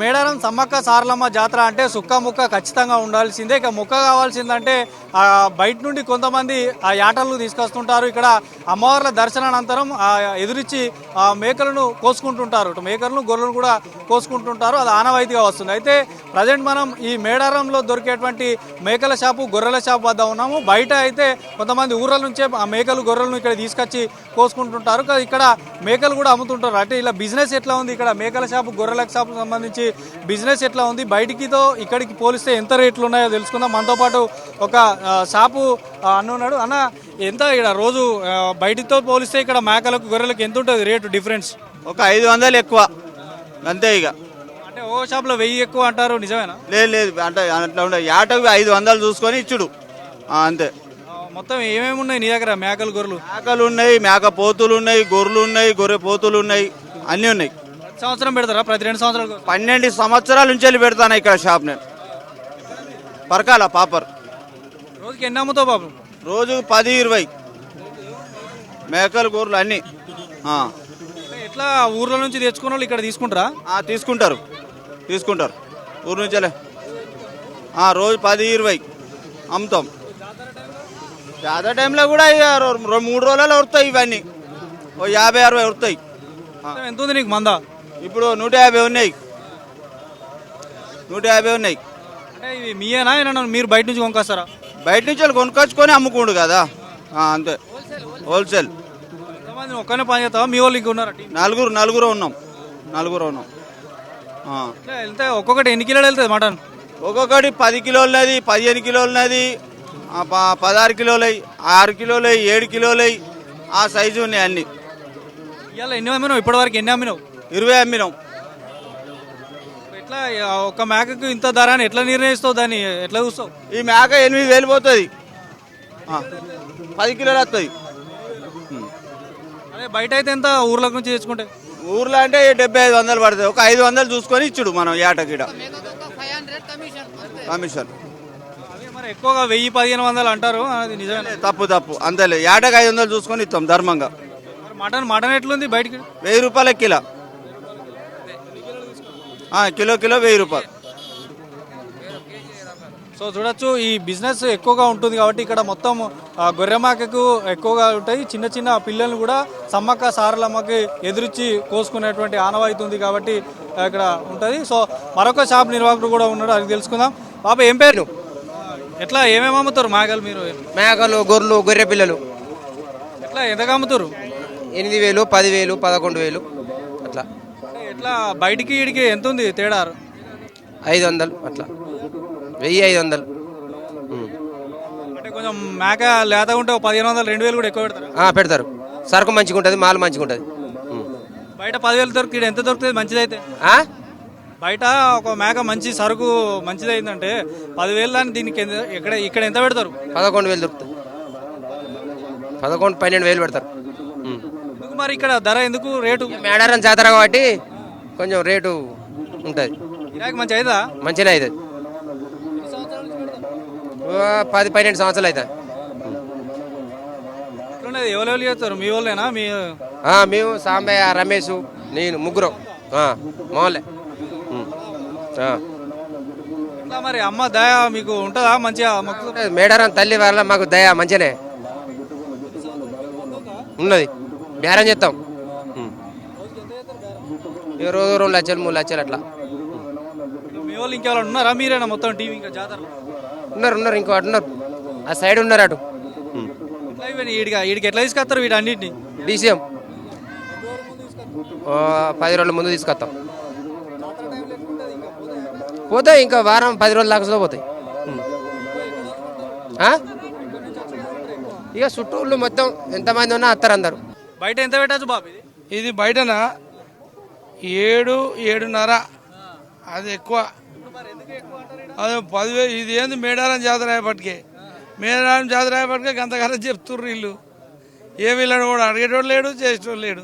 మేడారం సమ్మక్క సారలమ్మ జాతర అంటే సుక్క ముక్క ఖచ్చితంగా ఉండాల్సిందే. ఇక ముక్క కావాల్సిందంటే బయట నుండి కొంతమంది ఆ యాటలను తీసుకొస్తుంటారు. ఇక్కడ అమ్మవార్ల దర్శనానంతరం ఎదురిచ్చి మేకలను కోసుకుంటుంటారు. మేకలను గొర్రెలను కూడా కోసుకుంటుంటారు. అది ఆనవాయితీగా వస్తుంది. అయితే ప్రజెంట్ మనం ఈ మేడారంలో దొరికేటువంటి మేకల షాపు గొర్రెల షాపు వద్ద ఉన్నాము. బయట అయితే కొంతమంది ఊర్ల నుంచే ఆ మేకలు గొర్రెలను ఇక్కడ తీసుకొచ్చి కోసుకుంటుంటారు. ఇక్కడ మేకలు కూడా అమ్ముతుంటారు. అంటే ఇలా బిజినెస్ ఎట్లా ఉంది, ఇక్కడ మేకల షాపు గొర్రెల షాపు సంబంధించి బిజినెస్ ఎట్లా ఉంది, బయటికితో ఇక్కడికి పోలిస్తే ఎంత రేట్లు ఉన్నాయో తెలుసుకుందాం. మనతో పాటు ఒక షాపు అన్న ఉన్నాడు. అన్న, ఎంత ఇక్కడ రోజు బయటితో పోలిస్తే ఇక్కడ మేకలకు గొర్రెలకు ఎంత ఉంటుంది రేటు డిఫరెన్స్? ఒక 500 ఎక్కువ అంతే. ఇక అంటే ఓ షాప్లో 1000 ఎక్కువ అంటారు, నిజమేనా? లేదు అంటే అట్లా ఉండే ఏటకు 500 చూసుకొని ఇచ్చుడు అంతే. మొత్తం ఏమేమి ఉన్నాయి నీ దగ్గర? మేకలు గొర్రెలు? మేకలు ఉన్నాయి, మేక పోతులు ఉన్నాయి, గొర్రెలు ఉన్నాయి, గొర్రె పోతులు ఉన్నాయి, అన్నీ ఉన్నాయి. సంవత్సరం పెడతారా? ప్రతి 2 సంవత్సరాలు? 12 సంవత్సరాల నుంచి వెళ్ళి పెడతాను ఇక్కడ షాప్. నేను పరకాల పాపర్. రోజుకి ఎన్ని అమ్ముతావు బాబు? రోజు 10-20 మేకలు గొర్రెలు అన్నీ. ఎట్లా ఊర్ల నుంచి తెచ్చుకున్న వాళ్ళు ఇక్కడ తీసుకుంటారా? తీసుకుంటారు ఊరు నుంచి రోజు 10-20 అమ్ముతాం. జాతర టైంలో కూడా 3 రోజులలో వస్తాయి ఇవన్నీ. ఓ 50-60 వస్తాయి. ఎంత ఉంది నీకు మందా? ఇప్పుడు 150 ఉన్నాయి. 150 ఉన్నాయి. అంటే ఇవి మీయేనా, మీరు బయట నుంచి కొనుక్కొస్తారా? బయట నుంచి వాళ్ళు కొనుక్కొచ్చుకొని అమ్ముకుండు కదా, అంతే. హోల్సేల్. ఒక్కనే పని చేస్తావా? మీ వాళ్ళు ఇంకా ఉన్నారా? నలుగురు ఉన్నాం. వెళ్తే ఒక్కొక్కటి ఎన్ని కిలోలు వెళ్తుంది మటన్? ఒక్కొక్కటి 10 కిలోలున్నది, 15 కిలోలున్నది, 16 కిలోలు, 6 కిలోలు, 7 కిలోలు, ఆ సైజు ఉన్నాయి అన్ని. ఇవాళ ఎన్ని అమ్మినావు? ఇప్పటివరకు ఎన్ని అమ్మినావు? 20 అమ్మినాం. ఎట్లా ఒక మేకకు ఇంత ధర అని ఎట్లా నిర్ణయిస్తావు? దాన్ని ఎట్లా చూస్తావు? ఈ మేక 8,000 పోతుంది, 10 కిలోలు వస్తుంది. అదే బయట అయితే ఎంత ఊర్ల నుంచి తెచ్చుకుంటే? ఊర్లో అంటే 70-500 పడుతుంది. ఒక 500 చూసుకొని ఇచ్చుడు మనం ఏటకిడ కమిషన్. మరి ఎక్కువగా 1000-1500 అంటారు, అది నిజమే? తప్పు అంతేలే. ఏటకి 500 చూసుకొని ఇస్తాం ధర్మంగా. మటన్ ఎట్లుంది బయటికి? 1000 రూపాయల కిలో. కిలో 1000 రూపాయలు. సో చూడొచ్చు, ఈ బిజినెస్ ఎక్కువగా ఉంటుంది కాబట్టి ఇక్కడ మొత్తం గొర్రెమాకకు ఎక్కువగా ఉంటాయి. చిన్న పిల్లల్ని కూడా సమ్మక్క సారలమ్మకి ఎదురిచ్చి కోసుకునేటువంటి ఆనవాయితీ ఉంది కాబట్టి ఇక్కడ ఉంటుంది. సో మరొక షాప్ నిర్వాహకుడు కూడా ఉన్నాడు, అది తెలుసుకుందాం. బాబా, ఏం పేరు? ఎట్లా ఏమేమి అమ్ముతారు మేకలు మీరు? మేకలు, గొర్రెలు, గొర్రె పిల్లలు. ఎట్లా ఎంతగా అమ్ముతారు? 8,000, 10,000, 11,000 అట్లా. ఎట్లా బయటికి ఇడికి ఎంత ఉంది తేడా? 500 అట్లా, 1,500. అంటే కొంచెం మేక లేత ఉంటే 1,500-2,000 కూడా ఎక్కువ పెడతారు. పెడతారు. సరుకు మంచిగా ఉంటుంది, మాల్ మంచిగా ఉంటుంది. బయట 10,000 దొరికి ఎంత దొరుకుతుంది మంచిదైతే? బయట ఒక మేక మంచి సరుకు మంచిది అయిందంటే 10,000 దాన్ని దీనికి ఇక్కడ ఎంత పెడతారు? 11,000 దొరుకుతుంది. 11-12,000 పెడతారు. మరి ఇక్కడ ధర ఎందుకు రేటు? మేడారం జాతర కాబట్టి కొంచెం రేటు ఉంటుంది. మంచి అవుతుందా? మంచిగా అవుతుంది. 10-12 సంవత్సరాలు అవుతుంది. ఎవరెవరు చేస్తారు? మీ వాళ్ళేనా? మేము సాంబయ్య, రమేష్, నేను ముగ్గురం మామూలే. మరి అమ్మ దయ మీకు ఉంటుందా మంచిగా? మేడారం తల్లి వల్ల మాకు దయ మంచిగానే ఉన్నది. బేరం చేస్తాం. రోజు 2 లక్షలు 3 లక్షలు అట్లా. మీ వాళ్ళు ఇంకెవరు ఉన్నారా? మీరేనా మొత్తం టీవీ ఇంకా జాతర? ఉన్నారు ఇంకో అటు ఉన్నారు, ఆ సైడ్ ఉన్నారు అటు. వీడికి ఎట్లా తీసుకొస్తారు వీటన్నిటిని? డీసీఎం 10 రోజుల ముందు తీసుకొస్తాం. పోతాయి ఇంకా వారం 10 రోజుల దాకా పోతాయి. ఇక చుట్టూళ్ళు మొత్తం ఎంతమంది ఉన్నా వస్తారు అందరు. బయట ఎంత పెట్టచ్చు బాబు? ఇది బయటనా 7-7.5. అది ఎక్కువ. అది 10,000. ఇది ఏంది మేడారం జాతర అయ్యేపటికే. మేడారం జాతర అయ్యేపటికే గంతగానే చెప్తుర్రు వీళ్ళు. ఏ వీళ్ళని కూడా అడిగేటోడు లేడు, చేసేటోడు లేడు.